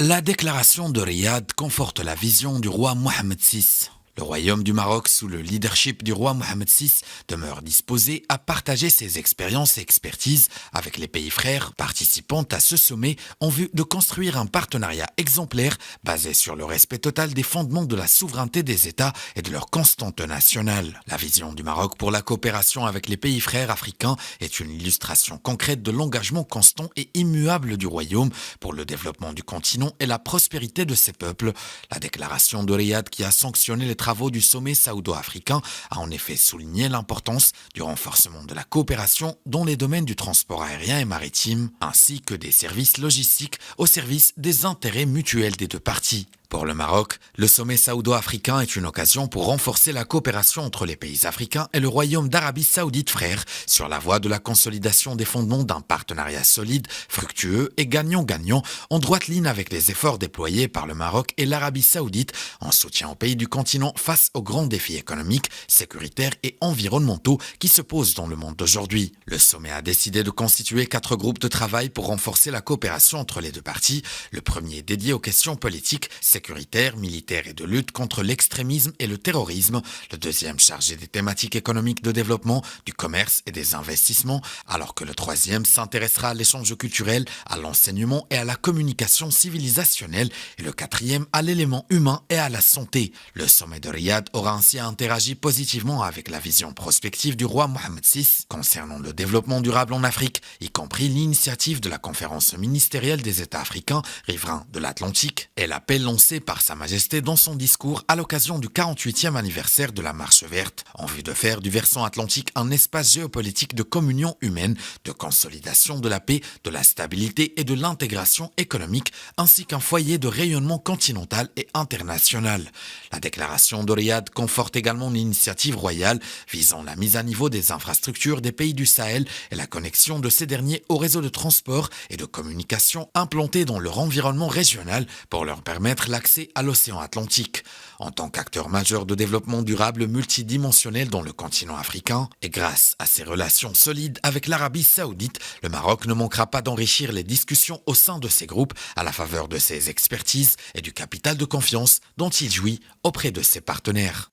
La déclaration de Riyad conforte la vision du roi Mohammed VI. Le royaume du Maroc, sous le leadership du roi Mohammed VI, demeure disposé à partager ses expériences et expertises avec les pays frères participant à ce sommet en vue de construire un partenariat exemplaire basé sur le respect total des fondements de la souveraineté des États et de leur constante nationale. La vision du Maroc pour la coopération avec les pays frères africains est une illustration concrète de l'engagement constant et immuable du royaume pour le développement du continent et la prospérité de ses peuples. La déclaration de Riyad, qui a sanctionné les travaux du sommet saoudo-africain, a en effet souligné l'importance du renforcement de la coopération dans les domaines du transport aérien et maritime, ainsi que des services logistiques au service des intérêts mutuels des deux parties. Pour le Maroc, le sommet saoudo-africain est une occasion pour renforcer la coopération entre les pays africains et le royaume d'Arabie saoudite frère sur la voie de la consolidation des fondements d'un partenariat solide, fructueux et gagnant-gagnant en droite ligne avec les efforts déployés par le Maroc et l'Arabie saoudite en soutien aux pays du continent face aux grands défis économiques, sécuritaires et environnementaux qui se posent dans le monde d'aujourd'hui. Le sommet a décidé de constituer 4 groupes de travail pour renforcer la coopération entre les deux parties. Le premier dédié aux questions politiques, sécuritaire, militaire et de lutte contre l'extrémisme et le terrorisme, le deuxième chargé des thématiques économiques de développement, du commerce et des investissements, alors que le troisième s'intéressera à l'échange culturel, à l'enseignement et à la communication civilisationnelle, et le quatrième à l'élément humain et à la santé. Le sommet de Riyad aura ainsi interagi positivement avec la vision prospective du roi Mohammed VI concernant le développement durable en Afrique, y compris l'initiative de la conférence ministérielle des États africains riverains de l'Atlantique et l'appel lancé par Sa Majesté dans son discours à l'occasion du 48e anniversaire de la Marche verte, en vue de faire du versant atlantique un espace géopolitique de communion humaine, de consolidation de la paix, de la stabilité et de l'intégration économique, ainsi qu'un foyer de rayonnement continental et international. La déclaration de Riyad conforte également l'initiative royale visant la mise à niveau des infrastructures des pays du Sahel et la connexion de ces derniers aux réseaux de transport et de communication implantés dans leur environnement régional pour leur permettre l'accès à l'océan Atlantique. En tant qu'acteur majeur de développement durable multidimensionnel dans le continent africain, et grâce à ses relations solides avec l'Arabie saoudite, le Maroc ne manquera pas d'enrichir les discussions au sein de ces groupes à la faveur de ses expertises et du capital de confiance dont il jouit auprès de ses partenaires.